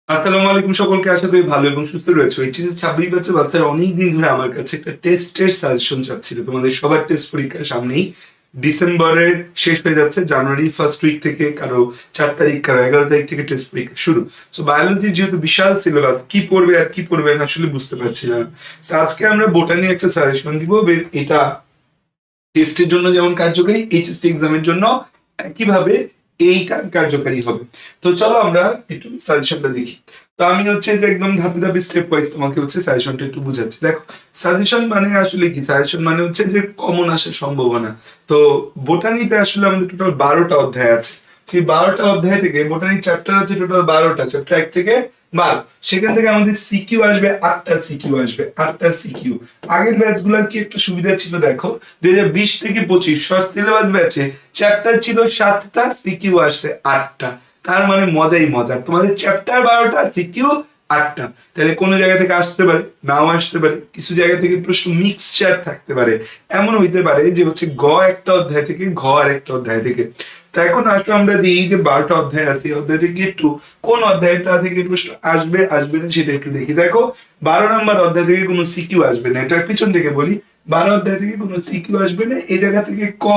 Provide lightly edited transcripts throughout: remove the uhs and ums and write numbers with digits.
আসসালামু আলাইকুম সকলকে, আশা করি ভালো এবং সুস্থ রয়েছে। এইচএসসি 26 ব্যাচের বাচ্চারা অনেক দিন ধরে আমার কাছে একটা টেস্টের সাজেশন চাচ্ছিল। তোমাদের সবার টেস্ট পরীক্ষার সামনেই, ডিসেম্বরের শেষ হয়ে যাচ্ছে, জানুয়ারি ফার্স্ট উইক থেকে কারো 4 তারিখ, কারো 11 তারিখ থেকে টেস্ট পরীক্ষা শুরু। সো বায়োলজির যেহেতু বিশাল সিলেবাস, কি পড়বে আর কি পড়বে না আসলে বুঝতে পারছি না। So আজকে আমরা বোটানি একটা সাজেশন দিব। এটা টেস্টের জন্য যেমন কার্যকারী, এইচএসসি এক্সামের জন্য একইভাবে এইটা কার্যকারী হবে। তো চলো আমরা একটু সাজেশনটা দেখি। তো আমি হচ্ছে যে একদম ধাপে ধাপে স্টেপ ওয়াইজ তোমাকে হচ্ছে সাজেশনটা একটু বুঝাচ্ছি। দেখো, সাজেশন মানে আসলে কি? সাজেশন মানে হচ্ছে যে কমন আসার সম্ভাবনা। তো বোটানিতে আসলে আমাদের টোটাল 12টা অধ্যায় আছে। সেই 12টা অধ্যায় থেকে বোটানি চ্যাপ্টার আছে টোটাল 12টা, চ্যাপ্টার 1 থেকে 12। সেখান থেকে আমাদের সিকিউ আসবে 8টা, সিকিউ আসবে 8টা সিকিউ। আগের ব্যাচ গুলার কি একটা সুবিধা ছিল দেখো, 2020 থেকে 25 শর্ট সিলেবাস ব্যাচে চ্যাপ্টার ছিল 7টা, সিকিউ আসছে 8টা। তার মানে মজাই মজা, তোমাদের চ্যাপ্টার 12টা, সিকিউ 8টা। তাহলে কোনো জায়গা থেকে আসতে পারে, নাও আসতে পারে, কিছু জায়গা থেকে প্রশ্ন মিক্সচার থাকতে পারে। এমন হইতে পারে যে হচ্ছে গ একটা অধ্যায় থেকে, ঘ আর একটা অধ্যায় থেকে। তো এখন আসলে আমরা যে এই যে 12টা অধ্যায় আছে, এই অধ্যায় থেকে একটু কোন অধ্যায়টা থেকে প্রশ্ন আসবে আসবে না সেটা একটু দেখি। দেখো, 12 নম্বর অধ্যায় থেকে কোনো সিকিউ আসবে না, এটা পিছন থেকে বলি। 12 অধ্যায় থেকে কোনো সিকিউ আসবে না, এই জায়গা থেকে ক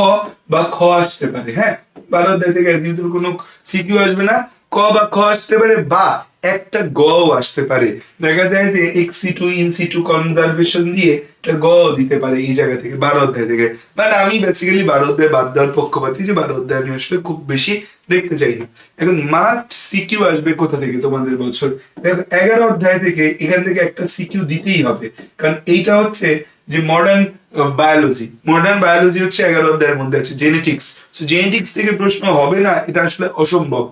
বা খ আসতে পারে। হ্যাঁ, 12 অধ্যায় থেকে কোনো সিকিউ আসবে না, ক বা খ আসতে পারে, বা একটা গ আসতে পারে। দেখা যায় যে এক্সিটু ইনসিটু কনজারভেশন দিয়ে একটা গ দিতে পারে এই জায়গা থেকে, 12 অধ্যায় থেকে। মানে আমি বেসিক্যালি 12 অধ্যায় বাদ দেওয়ার পক্ষপাতী, যে 12 অধ্যায় আমি আসলে খুব বেশি দেখতে চাই না। এখন মাস্ট সিকিউ আসবে কোথা থেকে তোমাদের বছর? দেখো, 11 অধ্যায় থেকে এখান থেকে একটা সিকিউ দিতেই হবে, কারণ এইটা হচ্ছে যে মডার্ন বায়োলজি। মডার্ন বায়োলজি হচ্ছে 11 অধ্যায়ের মধ্যে আছে জেনেটিক্স। সো জেনেটিক্স থেকে প্রশ্ন হবে না, এটা আসলে অসম্ভব।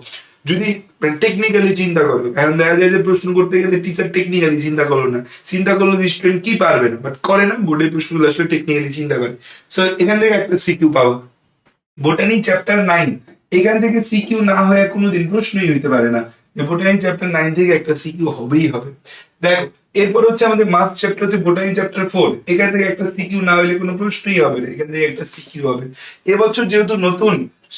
যদি টেকনিক্যালি চিন্তা করো, এখন দেখা যায় যে প্রশ্ন করতে গেলে টিচার টেকনিক্যালি চিন্তা করলো না, চিন্তা করলো যে স্টুডেন্ট কি পারবে না, বাট করে না, বোর্ডের প্রশ্নগুলো আসলে টেকনিক্যালি চিন্তা করে। সো এখান থেকে একটা সিকিউ পাওয়া। বোটানি চ্যাপ্টার 9, এখান থেকে সিকিউ না হয়ে কোনোদিন প্রশ্নই হইতে পারে না। বোটানি চ্যাপ্টার 9 থেকে একটা সিকিউ হবেই হবে। দেখো, এরপর হচ্ছে আমাদের মাথ চ্যাপ্টার, হচ্ছে বোটানি চ্যাপ্টার 4, এখান থেকে একটা সিকিউ না হলে কোনো প্রশ্নই হবে না, এখান থেকে একটা সিকিউ হবে। এবছর যেহেতু নতুন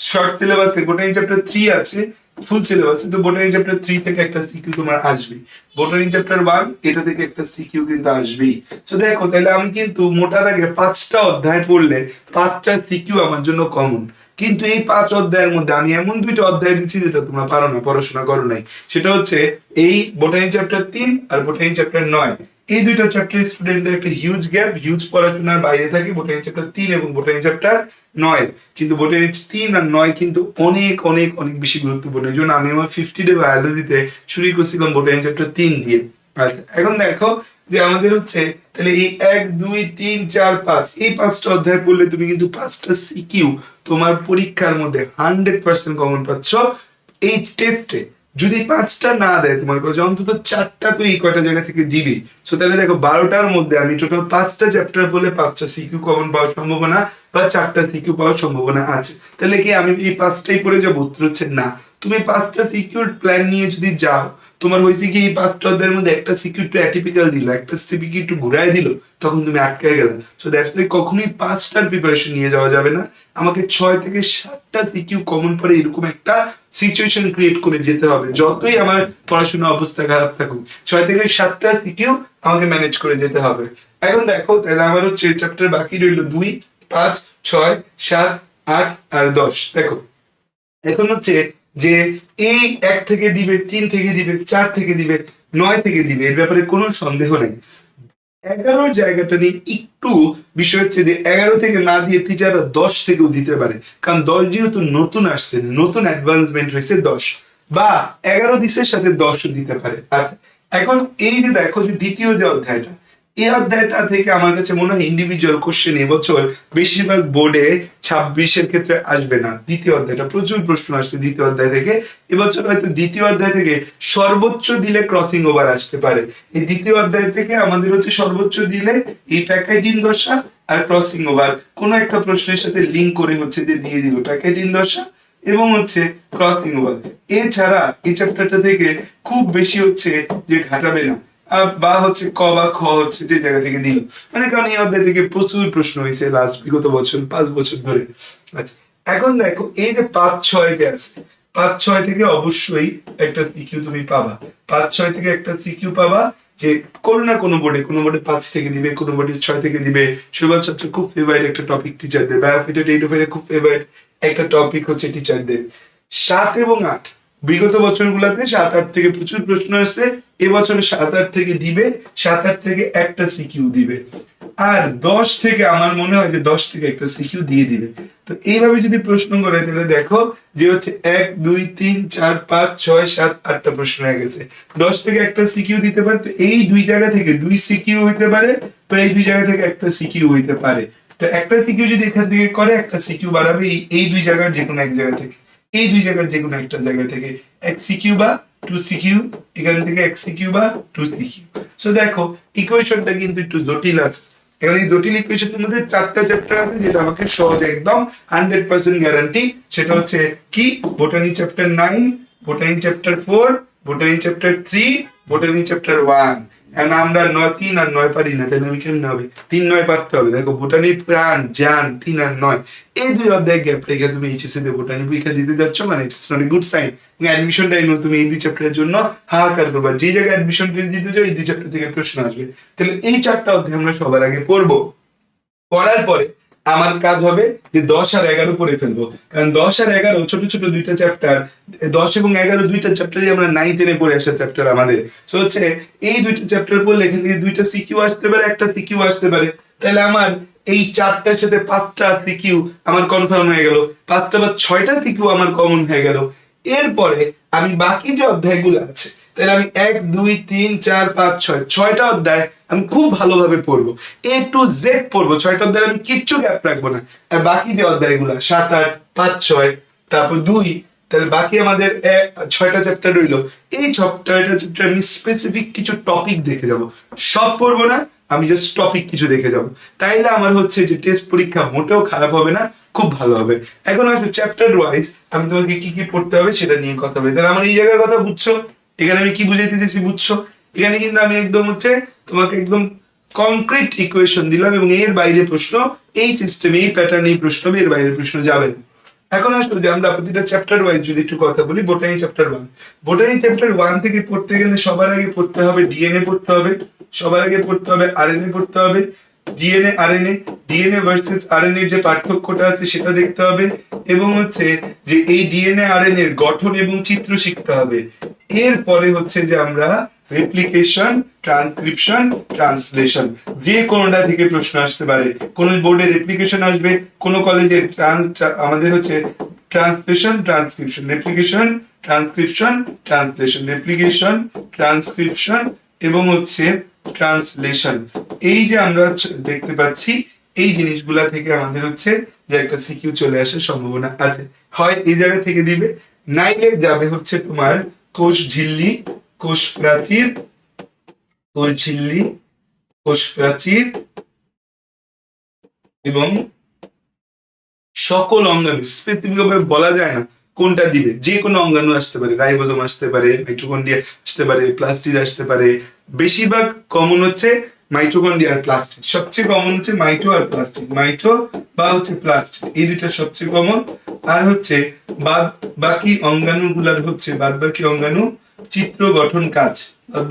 শর্ট সিলেবাস, বোটানি চ্যাপ্টার 3 আছে, ফুল সিলেবাস, তো বোটানি চ্যাপ্টার 3 থেকে একটা সিকিউ তোমার আসবে। বোটানি চ্যাপ্টার 1 এটা থেকে একটা সিকিউ কিন্তু আসবেই। তো দেখো, তাহলে আমি কিন্তু মোটা দাগে 5টা অধ্যায় পড়লে 5টা সিকিউ আমার জন্য কমন। কিন্তু এই 5 অধ্যায়ের মধ্যে আমি এমন 2টা অধ্যায় দিচ্ছি যেটা তোমরা পারো না, পড়াশোনা করো নাই। সেটা হচ্ছে এই বোটানি চ্যাপ্টার 3 আর বোটানি চ্যাপ্টার 9। এই 2টা চ্যাপ্টার স্টুডেন্টদের একটা হিউজ গ্যাপ, হিউজ পড়াশোনার বাইরে থাকে বোটানি চ্যাপ্টার 3 এবং বোটানি চ্যাপ্টার 9। কিন্তু বোটানি 3 আর 9 কিন্তু অনেক অনেক অনেক বেশি গুরুত্বপূর্ণ। এই জন্য আমি আমার 50 ডে বায়োলজিতে শুরু করছিলাম বোটানি চ্যাপ্টার 3 দিয়ে। আচ্ছা, এখন দেখো যে আমাদের হচ্ছে তাহলে এই 1 2 3 4 5, এই 5টা অধ্যায় পড়লে তুমি কিন্তু 5টা সিকিউ তোমার পরীক্ষার মধ্যে 100% কমন পাচ্ছ এই টেস্টে। যদি 5টা না দেয় তোমার কাছে, অন্তত 4টা তো এই কয়টা জায়গা থেকে দিবি। সো তাহলে দেখো, 12টার মধ্যে আমি টোটাল 5টা চ্যাপ্টার বলে 5টা সিকিউ কমন পাওয়ার সম্ভাবনা, বা 4টা সিকিউ পাওয়ার সম্ভাবনা আছে। তাহলে কি আমি এই 5টাই পড়ে যাবো? উত্তর হচ্ছে না। তুমি 5টা সিকিউর প্ল্যান নিয়ে যদি যাও, তোমার হয়েছে কি এই 5টা অধ্যায়ের মধ্যে একটা সিকিউ একটু অ্যাটিপিক্যাল দিল, একটা সিকিউ একটু ঘুরাই দিল, তখন তুমি আটকে গেলে। সো দ্যাটস ওয়াই কখনোই 5টার প্রিপারেশন নিয়ে যাওয়া যাবে না। আমাকে 6 থেকে 7টা সিকিউ কমন পড়ে এরকম একটা সিচুয়েশন ক্রিয়েট করে যেতে হবে। যতই আমার পড়াশোনা অবস্থা খারাপ থাকুক, 6 থেকে 7টা সিকিউ আমাকে ম্যানেজ করে যেতে হবে। এখন দেখো, তাহলে আমার হচ্ছে চ্যাপ্টার বাকি রইল 2, 5, 6, 7, 8 আর 10। দেখো, এখন হচ্ছে যে এই 1 থেকে দিবে, 3 থেকে দিবে, 4 থেকে দিবে, 9 থেকে দিবে, এর ব্যাপারে কোনো সন্দেহ নেই। 11 জায়গাটা নিয়ে একটু বিষয় হচ্ছে যে 11 থেকে না দিয়ে টিচাররা 10 থেকেও দিতে পারে, কারণ 10 যেহেতু নতুন আসছে, নতুন অ্যাডভান্সমেন্ট হয়েছে 10, বা 11 দিসের সাথে 10 দিতে পারে। আচ্ছা, এখন এই যে দেখো যে দ্বিতীয় যে অধ্যায়টা, এই অধ্যায়টা থেকে আমার কাছে মনে হয় ইন্ডিভিজুয়াল কোশ্চেন এবছর বেশিরভাগ বোর্ডে 26-এর ক্ষেত্রে আসবে না। দ্বিতীয় অধ্যায়টা প্রচুর প্রশ্ন আসছে দ্বিতীয় অধ্যায় থেকে। এবছর হয়তো দ্বিতীয় অধ্যায় থেকে সর্বোচ্চ দিলে ক্রসিং ওভার আসতে পারে। এই দ্বিতীয় অধ্যায় থেকে আমাদের হচ্ছে সর্বোচ্চ দিলে এই প্যাকেটিন দশা আর ক্রসিং ওভার কোন একটা প্রশ্নের সাথে লিঙ্ক করে হচ্ছে যে দিয়ে দিল প্যাকেটিন দশা এবং হচ্ছে ক্রসিং ওভার। এছাড়া এই চ্যাপ্টারটা থেকে খুব বেশি হচ্ছে যে ঘাটাবে না, বা হচ্ছে ক বা খ হচ্ছে যে জায়গা থেকে দিল। মানে কারণ এই অধ্যায় থেকে প্রচুর প্রশ্ন হয়েছে লাস্ট বিগত বছর, 5 বছর ধরে। আচ্ছা, এখন দেখো এই যে 5 6 যে আছে, 5-6 থেকে অবশ্যই একটা সিকিউ তুমি পাবা, 5-6 থেকে একটা সিকিউ পাবা, যে কোনো না কোনো বোর্ডে, কোনো বোর্ডে 5 থেকে দিবে, কোনো বোর্ডে 6 থেকে দিবে। সুভাষ চন্দ্র খুব ফেভারিট একটা টপিক টিচারদের, বায়োফিটেড এইটোফের খুব ফেভারিট একটা টপিক হচ্ছে টিচারদের। 7 এবং 8 বিগত বছরগুলোতে 7-8 থেকে প্রচুর প্রশ্ন আসছে, এবছরে 7-8 থেকে দিবে, 7-8 থেকে একটা সিকিউ দিবে। আর 10 থেকে আমার মনে হয় যে 10 থেকে একটা সিকিউ দিয়ে দিবে। তো এইভাবে যদি প্রশ্ন করে তাহলে দেখো যে হচ্ছে 1 2 3 4 5 6 7 8টা প্রশ্ন হয়ে গেছে। 10 থেকে একটা সিকিউ দিতে পারে, তো এই দুই জায়গা থেকে 2 সিকিউ হইতে পারে, তো এই দুই জায়গা থেকে একটা সিকিউ হইতে পারে। তো একটা সিকিউ যদি এখান থেকে করে, একটা সিকিউ বাড়াবে এই দুই জায়গার যে কোনো এক জায়গা থেকে, এই দুই জায়গার যে কোনো একটা জায়গা থেকে এক সিকিউ বা 2 সিকিউ, এখান থেকে এক সিকিউ বা 2 সিকিউ। সো দেখো ইকুয়েশনটা কিন্তু একটু জটিল আছে। এখানে এই জটিল ইকুয়েশনের মধ্যে 4টা চ্যাপ্টার আছে, যেটা আমাকে সহজ একদম 100% গ্যারান্টি। সেটা হচ্ছে কি, botany chapter 9, botany chapter 4, botany chapter 3, botany chapter 1। এখন আমরা 9 3 আর 9 পারি না, তাহলে আমি কেমন হবে? 3 9 পারতে হবে। দেখো বোটানি প্রাণ জান 3 আর 9, এই দুই অধ্যায় গ্যাপ রেখে তুমি এইচএসসি তে বোটানি পরীক্ষা দিতে যাচ্ছ, মানে it's not a good sign. Admission time তুমি এই দুই চ্যাপ্টারের জন্য হাহাকার করবা, যে জায়গায় অ্যাডমিশন ফিস দিতে যাও এই দুই চ্যাপ্টার থেকে প্রশ্ন আসবে। তাহলে এই 4টা অধ্যায় আমরা সবার আগে পড়বো। পড়ার পরে আমার কাজ হবে যে 10 আর 11 পড়ে ফেলবো, কারণ 10 আর 11 ছোট ছোট দুইটা চ্যাপ্টার, 10 এবং 11 দুইটা চ্যাপ্টারই আমরা 9 10 পড়ে আসা চ্যাপ্টার আমাদের। তো হচ্ছে এই দুইটা চ্যাপ্টার পড়লে এখান থেকে দুইটা সিকিউ আসতে পারে, একটা সিকিউ আসতে পারে। তাহলে আমার এই 4টার সাথে 5টা সিকিউ আমার কনফার্ম হয়ে গেল, 5টা বা 6টা সিকিউ আমার কমন হয়ে গেল। এরপরে আমি বাকি যে অধ্যায়গুলো আছে, তাহলে আমি 1 2 3 4 5 6 6টা অধ্যায় আমি খুব ভালোভাবে পড়বো, এ টু জেড পড়বো। 6টা অধ্যায় আমি কিচ্ছু গ্যাপ রাখবো না। আর বাকি যে অধ্যায়গুলো 7 8 5 6 তারপর 2, তাহলে বাকি আমাদের 6টা চ্যাপ্টার রইলো। এই 6টা চ্যাপ্টার আমি স্পেসিফিক কিছু টপিক দেখে যাব, সব পড়বো না, আমি জাস্ট টপিক কিছু দেখে যাব। তাইলে আমার হচ্ছে যে টেস্ট পরীক্ষা মোটেও খারাপ হবে না, খুব ভালো হবে। এখন আসবে চ্যাপ্টার ওয়াইজ আমি তোমাকে কি কি পড়তে হবে সেটা নিয়ে কথা বলি। তাহলে আমার এই জায়গার কথা বুঝছো, এখানে আমি কি বুঝাইতে চাইছি বুঝছো? এখানে কিন্তু আমি একদম হচ্ছে তোমাকে একদম কংক্রিট ইকুয়েশন দিলাম, এবং এর বাইরে প্রশ্ন, এই সিস্টেমে এই প্যাটার্নে প্রশ্ন হবে, এর বাইরে প্রশ্ন যাবে না। এখন আসলে যে আমরা প্রতিটা চ্যাপ্টার ওয়াইজ যদি একটু কথা বলি, বোটানি চ্যাপ্টার 1, বোটানি চ্যাপ্টার 1 থেকে পড়তে গেলে সবার আগে পড়তে হবে ডিএনএ পড়তে হবে, সবার আগে পড়তে হবে আরএনএ পড়তে হবে, DNA RNA, DNA versus RNA যে পার্থক্যটা আছে সেটা দেখতে হবে, এবং হচ্ছে যে এই ডিএনএ আরএনএ এর গঠন এবং চিত্র শিখতে হবে। এরপরে হচ্ছে যে আমরা রেপ্লিকেশন, ট্রান্সক্রিপশন, ট্রান্সলেশন, যে কোনোটা থেকে প্রশ্ন আসতে পারে। কোন বোর্ডে রেপ্লিকেশন আসবে, কোন কলেজে আমাদের হচ্ছে translation, transcription, replication, transcription, translation, replication, transcription এবং হচ্ছে ট্রান্সলেশন। এই যে আমরা দেখতে পাচ্ছি, এই জিনিসগুলা থেকে আমাদের হচ্ছে যে একটা সিকিউ চলে আসার সম্ভাবনা আছে। হয় এই জায়গা থেকে দিবে, নাইলে যাবে হচ্ছে তোমার কোষ ঝিল্লি, কোষ প্রাচীর, কোষ ঝিল্লি, কোষ প্রাচীর এবং সকল অঙ্গাণু। স্পেসিফিক ভাবে বলা যায় না কোনটা দিবে, যে কোনো অঙ্গাণু আসতে পারে, রাইবোজোম আসতে পারে, মাইটোকন্ড্রিয়া আসতে পারে, প্লাস্টিড আসতে পারে। বেশিরভাগ কমন হচ্ছে মাইটোকন্ড্রিয়া আর প্লাস্টিড, সবচেয়ে কমন হচ্ছে মাইটো আর প্লাস্টিড, মাইটো বা হচ্ছে প্লাস্টিড, এই দুইটা সবচেয়ে কমন। আর হচ্ছে বাকি অঙ্গাণু গুলার হচ্ছে বাকি অঙ্গাণু চিত্র গঠন কাজ,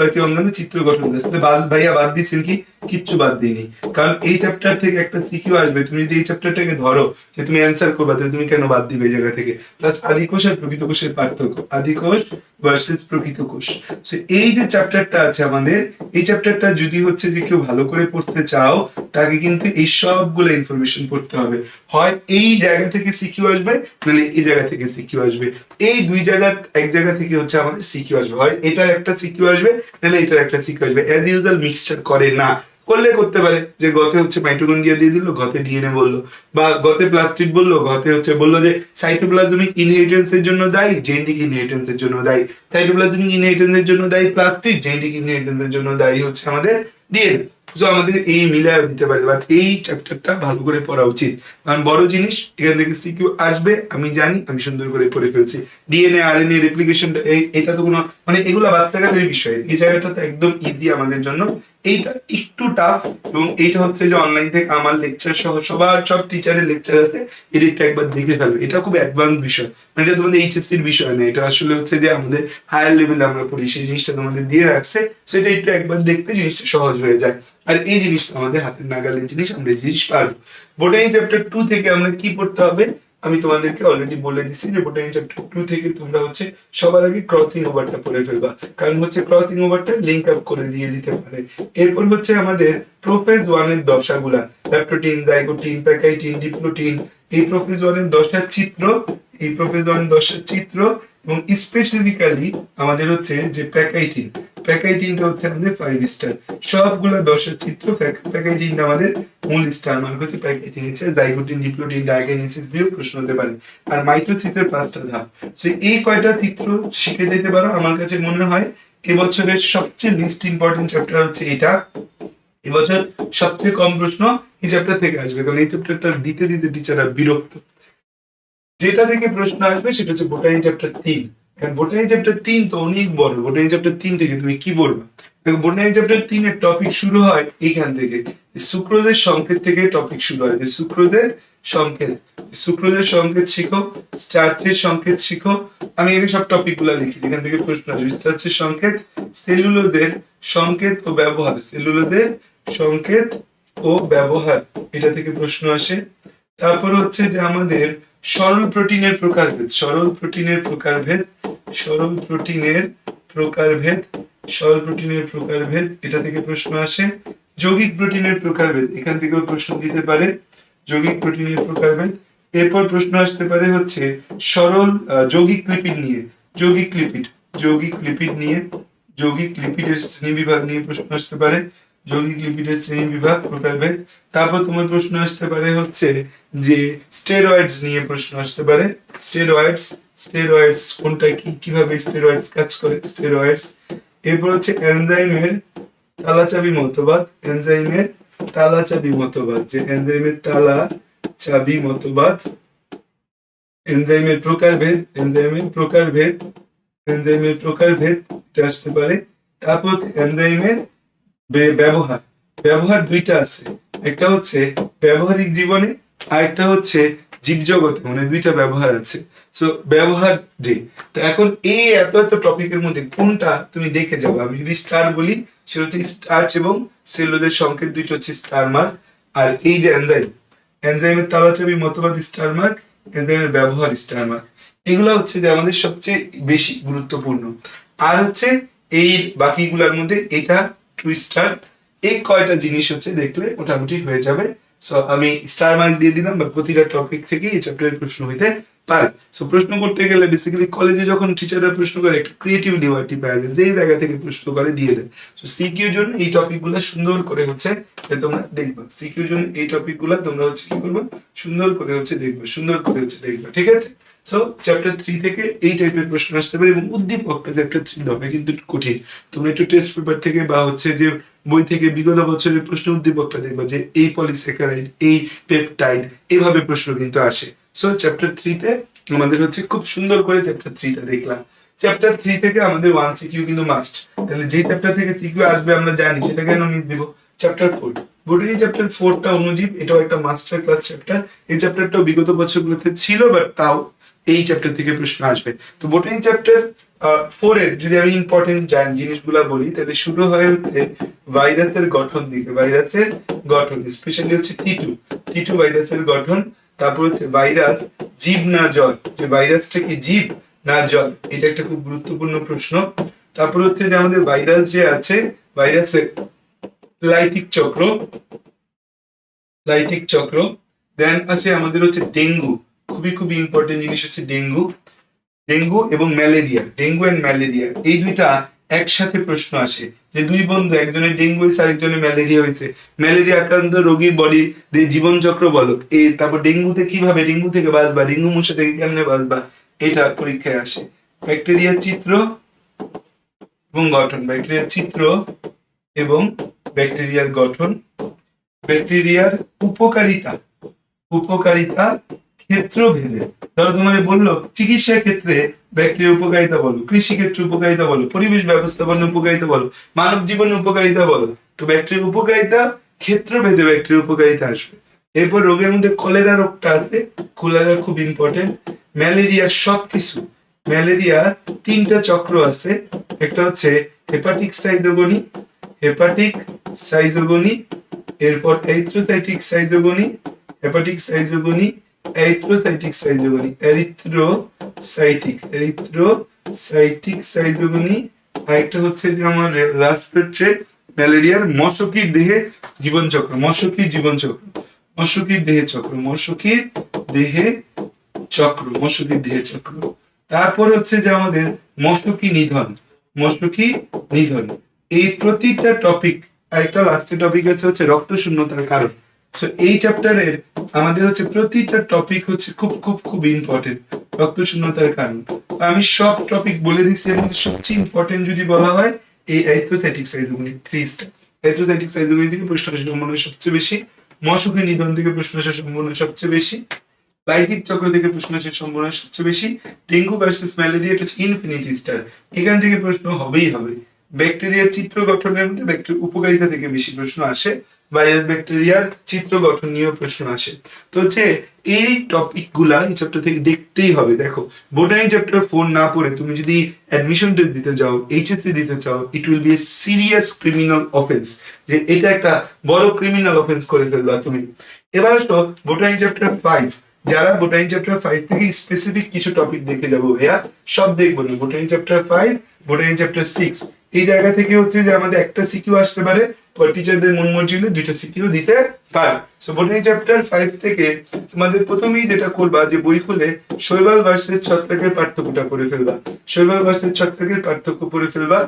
বাকি অঙ্গাণু চিত্র গঠন কাজ। ভাইয়া বাদ দিয়েছেন কি? কিচ্ছু বাদ দিইনি, কারণ এই চ্যাপ্টার থেকে একটা সিকিউ আসবে। তুমি যদি এই চ্যাপ্টারটাকে ধরো যে তুমি অ্যান্সার করবা, তাহলে তুমি কেন বাদ দিবে এই জায়গা থেকে? প্লাস আদিকোষ আর প্রকৃত কোষের পার্থক্য, আদিকোষ ভার্সেস প্রকৃত কোষ। সো এই যে চ্যাপ্টারটা আছে আমাদের, এই চ্যাপ্টারটা যদি হচ্ছে যে কেউ ভালো করে পড়তে চাও, তাকে কিন্তু এই সবগুলো ইনফরমেশন পড়তে হবে। হয় এই জায়গা থেকে সিকিউ আসবে, নাহলে এই জায়গা থেকে সিকিউ আসবে। এই দুই জায়গা, এক জায়গা থেকে হচ্ছে আমাদের সিকিউ আসবে, হয় এটার একটা সিকিউ আসবে, নাহলে এটার একটা সিকিউ আসবে। অ্যাজ ইউজুয়াল মিক্সচার করে না, করলে করতে পারে যে গতে হচ্ছে মাইটোকন্ড্রিয়া দিয়ে দিল, গতে ডিএনএ বললো, বা গতে প্লাস্টিড বললো, গতে হচ্ছে বললো যে সাইটোপ্লাজমিক ইনহেরিটেন্স এর জন্য দায়ী, জেনেটিক ইনহেরিটেন্স এর জন্য দায়ী, সাইটোপ্লাজমিক ইনহেরিটেন্স এর জন্য দায়ী প্লাস্টিড, জেনেটিক ইনহেরিটেন্স এর জন্য দায়ী হচ্ছে আমাদের ডিএনএ। তো আমাদের এই মিলায় দিতে পারে, বাট এই চ্যাপ্টারটা ভালো করে পড়া উচিত, কারণ বড় জিনিস, এখান থেকে সিকিউ আসবে আমি জানি, আমি সুন্দর করে পড়ে ফেলছি। ডিএনএ আরএনএ রেপ্লিকেশন, এটা তো কোনো মানে এগুলো বাচ্চাকালের বিষয়, এই জায়গাটা তো একদম ইজি আমাদের জন্য। এইটা একটু টাফ, এবং এইটা হচ্ছে যে অনলাইন থেকে আমার লেকচার সহ সব টিচারের লেকচার আছে, এটা একটু একবার দেখে ফেলো। এটা খুব অ্যাডভান্স বিষয়, মানে এটা তোমাদের এইচএসসি এর বিষয় না, এটা আসলে হচ্ছে যে আমাদের হায়ার লেভেলে আমরা পড়ি, সেই জিনিসটা তোমাদের দিয়ে রাখছে, সেটা একটু একবার দেখতে জিনিসটা সহজ হয়ে যায়। আর এই জিনিসটা আমাদের হাতের নাগালের জিনিস, আমরা এই জিনিস পারবো। বোটানি চ্যাপ্টার 2 থেকে আমরা কি পড়তে হবে আমি তোমাদেরকে অলরেডি বলে দিচ্ছি, যে বোটানি চ্যাপ্টার 2 থেকে তোমরা হচ্ছে সবার আগে ক্রসিং ওভারটা পড়ে ফেলবা, কারণ হচ্ছে ক্রসিং ওভারটা লিঙ্ক আপ করে দিয়ে দিতে পারে। এরপর হচ্ছে আমাদের প্রোফেজ 1 এর দশাগুলা, ল্যাপ্টোটিন, জাইগোটিন, প্যাকাইটিন, ডিপ্লোটিন, এই প্রোফেজ 1 এর দশার চিত্র, এই প্রোফেজ 1 এর দশার চিত্র, এবং স্পেসিফিক্যালি আমাদের হচ্ছে যে প্যাকাইটিনটা হচ্ছে আমাদের 5 স্টার, সবগুলা দশার চিত্র। প্যাকাইটিনটা আমাদের মূল স্টার মার্ক হচ্ছে প্যাকাইটিন, হচ্ছে জাইগোটিন, ডিপ্লোটিন, ডায়াগেনেসিস দিয়েও প্রশ্ন হতে পারে। আর মাইটোসিসের 5টা ধাপ, তো এই কয়টা চিত্র শিখে যেতে পারো। আমার কাছে মনে হয় এবছরের সবচেয়ে লিস্ট ইম্পর্টেন্ট চ্যাপ্টার হচ্ছে এটা। এবছর সবচেয়ে কম প্রশ্ন এই চ্যাপ্টার থেকে আসবে, কারণ এই চ্যাপ্টারটা দিতে দিতে টিচাররা বিরক্ত। যেটা থেকে প্রশ্ন আসবে সেটা হচ্ছে বোটানি চ্যাপ্টার 3, কারণ বোটানি চ্যাপ্টার 3 তো অনেক বড়। বোটানি চ্যাপ্টার 3 থেকে তুমি কি বলবে? দেখো বোটানি চ্যাপ্টার 3 এর টপিক শুরু হয় এইখান থেকে, সুক্রোজের সংকেত থেকে টপিক শুরু হয়, যে সুক্রোজের সংকেত, সুক্রোজের সংকেত শিখো, স্টার্চের সংকেত শিখো। আমি এখানে সব টপিক গুলা লিখি যেখান থেকে প্রশ্ন আসবে। স্টার্চের সংকেত, সেলুলোজের সংকেত ও ব্যবহার, সেলুলোজের সংকেত ও ব্যবহার, এটা থেকে প্রশ্ন আসে। তারপর হচ্ছে যে আমাদের সরল প্রোটিনের প্রকারভেদ, সরল প্রোটিনের প্রকারভেদ, সরল প্রোটিনের প্রকারভেদ, সরল প্রোটিনের প্রকারভেদ, এটা থেকে প্রশ্ন আসে। যৌগিক প্রোটিনের প্রকারভেদ, এখান থেকেও প্রশ্ন দিতে পারে, যৌগিক প্রোটিনের প্রকারভেদ। এরপর প্রশ্ন আসতে পারে হচ্ছে সরল যৌগিক লিপিড নিয়ে, যৌগিক লিপিড, যৌগিক লিপিড নিয়ে, যৌগিক লিপিডের শ্রেণীবিভাগ নিয়ে প্রশ্ন আসতে পারে, যৌগিক লিপিডের শ্রেণীবিভাগ প্রকারভেদ। তারপর তোমার প্রশ্ন আসতে পারে হচ্ছে যে স্টেরয়েডস নিয়ে প্রশ্ন আসতে পারে, স্টেরয়েডস, স্টেরয়েডস কোনটা কি, কিভাবে স্টেরয়েডস কাজ করে, স্টেরয়েডস। এরপর হচ্ছে এনজাইমের তালাচাবি মতবাদ, এনজাইমের তালাচাবি মতবাদ, যে এনজাইমের তালা চাবি মতবাদ, এনজাইমের প্রকারভেদ, এনজাইমের প্রকারভেদ, এনজাইমের প্রকারভেদ, এটা আসতে পারে। তারপর এনজাইমের ব্যবহার, ব্যবহার দুইটা আছে, একটা হচ্ছে ব্যবহারিক জীবনে আর একটা হচ্ছে জীবজগতে, মানে দুইটা ব্যবহার আছে। সো ব্যবহার যে, তো এখন এই এত এত টপিকের মধ্যে কোনটা তুমি দেখে যাবো। আমি যদি স্টার বলি সেটা হচ্ছে স্টার্চ এবং সেলুলোজের সংকেত, দুইটা হচ্ছে স্টার মার্ক। আর এই যে এনজাইম, এনজাইমের তালাচাবি মতবাদ স্টার মার্ক, এনজাইমের ব্যবহার স্টার মার্ক, এগুলো হচ্ছে যে আমাদের সবচেয়ে বেশি গুরুত্বপূর্ণ। আর হচ্ছে এই বাকিগুলোর মধ্যে এটা 2 স্টার, এই কয়টা জিনিস হচ্ছে দেখলে মোটামুটি হয়ে যাবে। সো আমি স্টার মার্ক দিয়ে দিলাম, বা প্রতিটা টপিক থেকে এই চ্যাপ্টারের প্রশ্ন হইতে পারে। সো প্রশ্ন করতে গেলে বেসিক্যালি কলেজে যখন টিচাররা প্রশ্ন করে একটা ক্রিয়েটিভ লিবার্টি পাওয়া যায়, যেই জায়গা থেকে প্রশ্ন করে দিয়ে দেয়। সো সিকিউর জন্য এই টপিকগুলো সুন্দর করে হচ্ছে তোমরা দেখবা, সিকিউর জন্য এই টপিকগুলো তোমরা হচ্ছে কি করবা, সুন্দর করে হচ্ছে দেখবা, সুন্দর করে হচ্ছে দেখবা, ঠিক আছে। সো চ্যাপ্টার 3 থেকে এই টাইপের প্রশ্ন আসতে পারে, এবং উদ্দীপকটা চ্যাপ্টার 3 হবে কিন্তু একটু কঠিন। তোমরা একটু টেস্ট পেপার থেকে বা হচ্ছে যে বই থেকে বিগত বছরের প্রশ্ন উদ্দীপকটা দেখবা, যে এই পলিস্যাকারাইড, এই পেপটাইড, এভাবে প্রশ্ন কিন্তু আসে। সো চ্যাপ্টার 3 তে আমাদের হচ্ছে খুব সুন্দর করে চ্যাপ্টার 3 টা দেখলাম। চ্যাপ্টার 3 থেকে আমাদের 1 সিকিউ কিন্তু মাস্ট, তাহলে যেই চ্যাপ্টার থেকে সিকিউ আসবে আমরা জানি, সেটা কেন মিস দিব। চ্যাপ্টার 4, বোটানি চ্যাপ্টার 4টা অনুজীব, এটাও একটা মাস্টার ক্লাস চ্যাপ্টার। এই চ্যাপ্টারটাও বিগত বছরগুলোতে ছিল, বাট তাও এই চ্যাপ্টার থেকে প্রশ্ন আসবে। তো বোটানি চ্যাপ্টার 4 এর যদি আমি ইম্পর্টেন্ট জিনিসগুলা বলি, তাহলে শুরু হয়ে হচ্ছে ভাইরাসের গঠন দিকে, ভাইরাসের গঠন, স্পেশালি হচ্ছে টি2 ভাইরাসের গঠন। তারপর হচ্ছে ভাইরাস জীব না জল, যে ভাইরাসটা কি জীব না জল, এটা একটা খুব গুরুত্বপূর্ণ প্রশ্ন। তারপর হচ্ছে যে আমাদের ভাইরাস যে আছে, ভাইরাসের লাইটিক চক্র, লাইটিক চক্র। দেন আছে আমাদের হচ্ছে ডেঙ্গু, খুবই খুবই ইম্পর্টেন্ট জিনিস হচ্ছে ডেঙ্গু, ডেঙ্গু এবং ম্যালেরিয়া, ডেঙ্গু এন্ড ম্যালেরিয়া, এই দুইটা একসাথে প্রশ্ন আসে, যে দুই বন্ধু, একজনের ডেঙ্গু হয়েছে আরেকজনের ম্যালেরিয়া হয়েছে, ম্যালেরিয়া আক্রান্ত রোগীর বডির জীবন চক্র বলো, এই তারপর ডেঙ্গুতে কিভাবে, ডেঙ্গু থেকে বাঁচবা, ডেঙ্গু মশা থেকে কেমনে বাঁচবা, এটা পরীক্ষায় আসে। ব্যাকটেরিয়ার চিত্র এবং গঠন, ব্যাকটেরিয়ার চিত্র এবং ব্যাকটেরিয়ার গঠন, ব্যাকটেরিয়ার উপকারিতা, উপকারিতা ক্ষেত্র ভেদে। ধরো তোমার বললো চিকিৎসা ক্ষেত্রে ব্যাকটেরিয়ার উপকারিতা বলো, কৃষি ক্ষেত্রে উপকারিতা বলো, পরিবেশ ব্যবস্থাপনার উপকারিতা বলো, মানব জীবনের উপকারিতা বলো, তো ব্যাকটেরিয়ার উপকারিতা, ক্ষেত্রভেদে ব্যাকটেরিয়ার উপকারিতা আসবে। এরপর রোগের মধ্যে কলেরা রোগটা আছে, কলেরা খুব ইম্পর্টেন্ট। ম্যালেরিয়া, সবকিছু ম্যালেরিয়ার 3টা চক্র আছে, একটা হচ্ছে হেপাটিক সাইজোগনি, হেপাটিক সাইজোগনি, এরপর erythrocytic schizogony, hepatic schizogony, erythrocytic schizogony, erythrocytic schizogony. আরেকটা হচ্ছে যে আমার লাস্ট হচ্ছে ম্যালেরিয়ার মশকির দেহে জীবনচক্র, মশকির জীবনচক্র, মশকির দেহে চক্র, মশকির দেহে চক্র, মশকির দেহে চক্র। তারপর হচ্ছে যে আমাদের মশকি নিধন, মশকি নিধন। এই প্রতিটা টপিক, আরেকটা লাস্টে টপিক আছে হচ্ছে রক্ত শূন্যতার কারণ। সো এই চ্যাপ্টারের আমাদের হচ্ছে প্রতিটা টপিক হচ্ছে খুব খুব খুব ইম্পর্টেন্ট, রক্ত শূন্যতার কারণ। আমি সব টপিক বলে দিচ্ছি, এর মধ্যে সবচেয়ে ইম্পর্টেন্ট যদি বলা হয় এই এরিথ্রোসাইটিক সাইজোগনি, 3টা। এরিথ্রোসাইটিক সাইজোগনি থেকে প্রশ্ন আসার সম্ভাবনা সবচেয়ে বেশি, মশকি নিধন থেকে প্রশ্ন আসার সম্ভাবনা সবচেয়ে বেশি, লাইটিক চক্র থেকে প্রশ্ন আসার সম্ভাবনা সবচেয়ে বেশি। ডেঙ্গু ভার্সেস ম্যালেরিয়া, এটা হচ্ছে ইনফিনিটি স্টার, এখান থেকে প্রশ্ন হবেই হবে। ব্যাকটেরিয়ার চিত্র গঠনের মধ্যে ব্যাকটেরিয়ার উপকারিতা থেকে বেশি প্রশ্ন আসে, ভাইরাস ব্যাকটেরিয়ার চিত্র গঠন নিয়েও প্রশ্ন আসে। তো হচ্ছে এই টপিক গুলা এই চ্যাপ্টার থেকে দেখতেই হবে। দেখো, বোটানি চ্যাপ্টার 4 না পড়ে তুমি যদি অ্যাডমিশন টেস্ট দিতে যাও, এইচএসসি দিতে চাও, it will B A serious criminal offence, যে এটা একটা বড় ক্রিমিনাল অফেন্স করে ফেলবা তুমি। এবার আসো বোটানি চ্যাপ্টার 5, যারা বোটানি চ্যাপ্টার 5 থেকে স্পেসিফিক কিছু টপিক দেখে যাবো ভাইয়া, সব দেখবো না। বোটানি চ্যাপ্টার 5, বোটানি চ্যাপ্টার 6, এই জায়গা থেকে হচ্ছে যে আমাদের একটা সিকিউ আসতে পারে, টিচারদের মন মর্জি হলে 2টা সিকিউ দিতে পারে। সো বোটানি চ্যাপ্টার 5 থেকে তোমাদের প্রথমেই যেটা করবা, যে বই খুলে শৈবাল ভার্সেস ছত্রাকের পার্থক্যটা পড়ে ফেলবা, শৈবাল ভার্সেস ছত্রাকের পার্থক্য পড়ে ফেলবা।